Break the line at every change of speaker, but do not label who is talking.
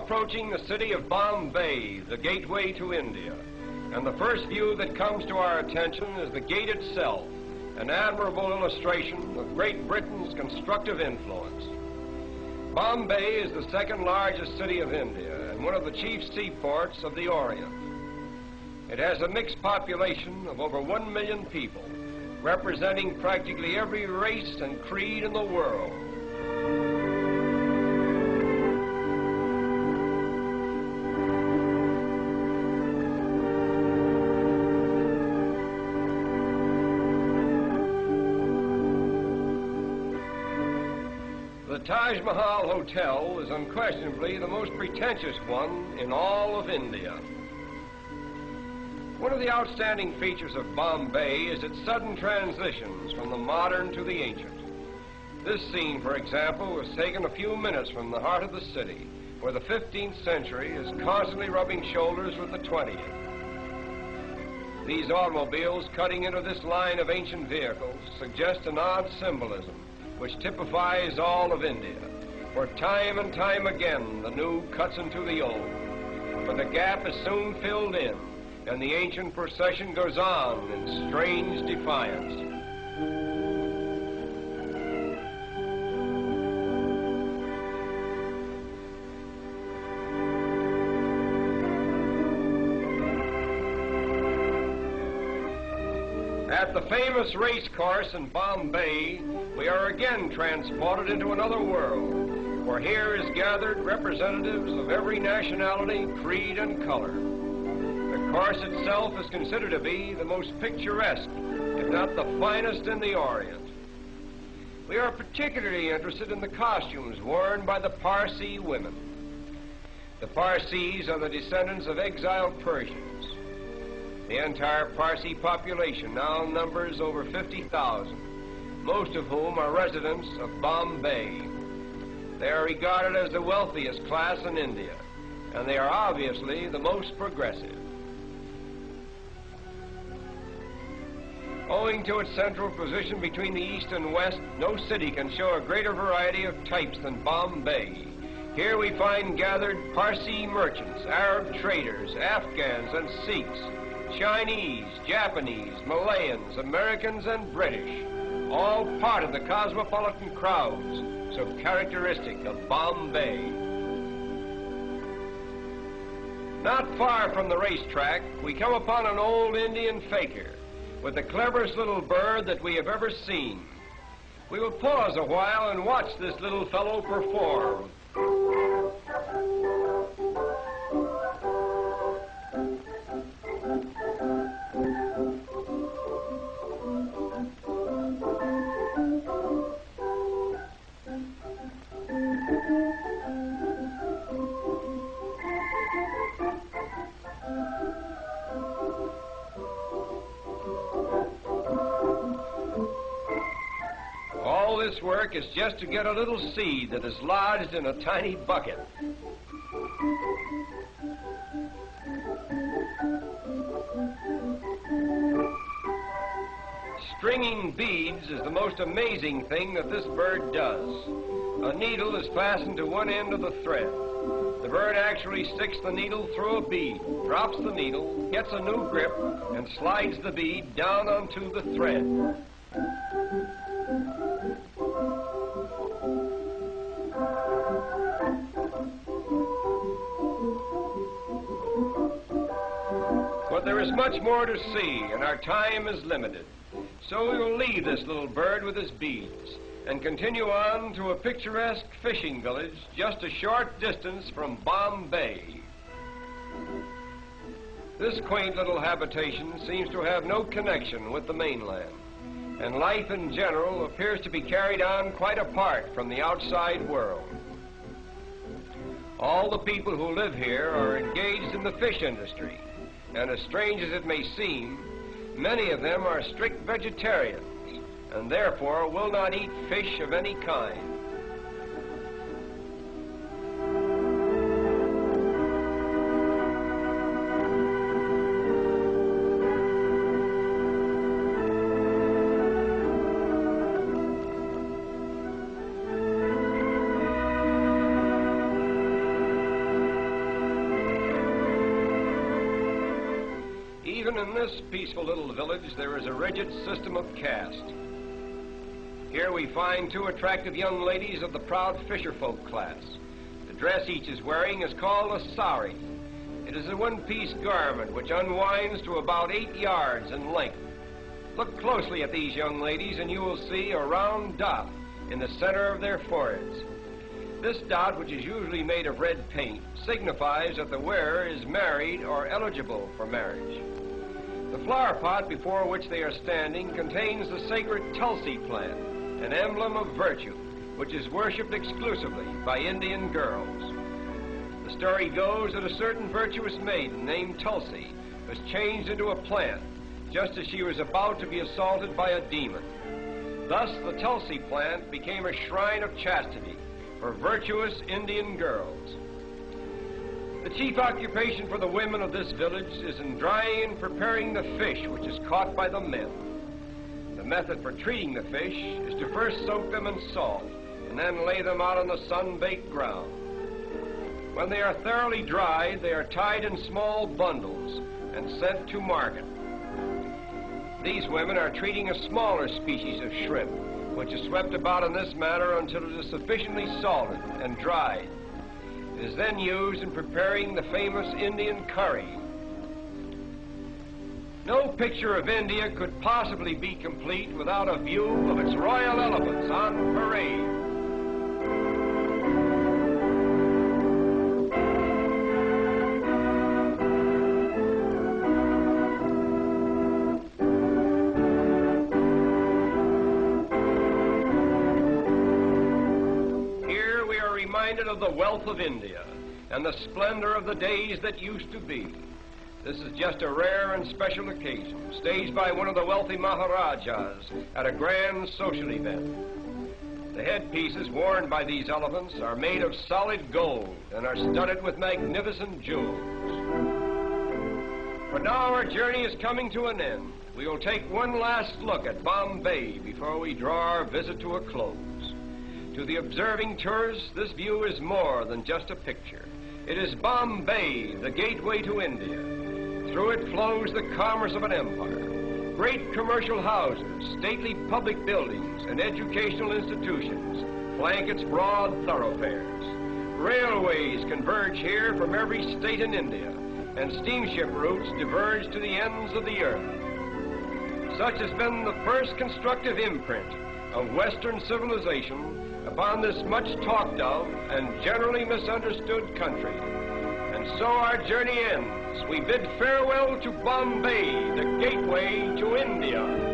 approaching the city of Bombay, the gateway to India. And the first view that comes to our attention is the gate itself, an admirable illustration of Great Britain's constructive influence. Bombay is the second largest city of India and one of the chief seaports of the Orient. It has a mixed population of over 1 million people, representing practically every race and creed in the world. The Taj Mahal Hotel is unquestionably the most pretentious one in all of India. One of the outstanding features of Bombay is its sudden transitions from the modern to the ancient. This scene, for example, was taken a few minutes from the heart of the city, where the 15th century is constantly rubbing shoulders with the 20th. These automobiles cutting into this line of ancient vehicles suggest an odd symbolism which typifies all of India, for time and time again the new cuts into the old. But the gap is soon filled in, and the ancient procession goes on in strange defiance. At the famous race course in Bombay, we are again transported into another world, for here is gathered representatives of every nationality, creed, and color. The course itself is considered to be the most picturesque, if not the finest in the Orient. We are particularly interested in the costumes worn by the Parsi women. The Parsis are the descendants of exiled Persians. The entire Parsi population now numbers over 50,000, most of whom are residents of Bombay. They are regarded as the wealthiest class in India, and they are obviously the most progressive. Owing to its central position between the East and West, no city can show a greater variety of types than Bombay. Here we find gathered Parsi merchants, Arab traders, Afghans and Sikhs, Chinese, Japanese, Malayans, Americans, and British, all part of the cosmopolitan crowds so characteristic of Bombay. Not far from the racetrack, we come upon an old Indian fakir with the cleverest little bird that we have ever seen. We will pause a while and watch this little fellow perform. All this work is just to get a little seed that is lodged in a tiny bucket. Stringing beads is the most amazing thing that this bird does. A needle is fastened to one end of the thread. The bird actually sticks the needle through a bead, drops the needle, gets a new grip, and slides the bead down onto the thread. But there is much more to see, and our time is limited. So we will leave this little bird with his beads and continue on to a picturesque fishing village just a short distance from Bombay. This quaint little habitation seems to have no connection with the mainland, and life in general appears to be carried on quite apart from the outside world. All the people who live here are engaged in the fish industry, and as strange as it may seem, many of them are strict vegetarians and therefore will not eat fish of any kind. even in this peaceful little village, there is a rigid system of caste. Here we find two attractive young ladies of the proud fisherfolk class. The dress each is wearing is called a sari. It is a one-piece garment which unwinds to about 8 yards in length. Look closely at these young ladies and you will see a round dot in the center of their foreheads. This dot, which is usually made of red paint, signifies that the wearer is married or eligible for marriage. The flower pot before which they are standing contains the sacred tulsi plant, an emblem of virtue, which is worshipped exclusively by Indian girls. The story goes that a certain virtuous maiden named Tulsi was changed into a plant just as she was about to be assaulted by a demon. Thus, the Tulsi plant became a shrine of chastity for virtuous Indian girls. The chief occupation for the women of this village is in drying and preparing the fish which is caught by the men. The method for treating the fish is to first soak them in salt and then lay them out on the sun-baked ground. When they are thoroughly dried, they are tied in small bundles and sent to market. These women are treating a smaller species of shrimp, which is swept about in this manner until it is sufficiently salted and dried. It is then used in preparing the famous Indian curry. No picture of India could possibly be complete without a view of its royal elephants on parade. Of the wealth of India and the splendor of the days that used to be. This is just a rare and special occasion, staged by one of the wealthy Maharajas at a grand social event. The headpieces worn by these elephants are made of solid gold and are studded with magnificent jewels. But now our journey is coming to an end. We will take one last look at Bombay before we draw our visit to a close. To the observing tourist, this view is more than just a picture. It is Bombay, the gateway to India. Through it flows the commerce of an empire. Great commercial houses, stately public buildings, and educational institutions flank its broad thoroughfares. Railways converge here from every state in India, and steamship routes diverge to the ends of the earth. Such has been the first constructive imprint of Western civilization upon this much talked of and generally misunderstood country. And so our journey ends. We bid farewell to Bombay, the gateway to India.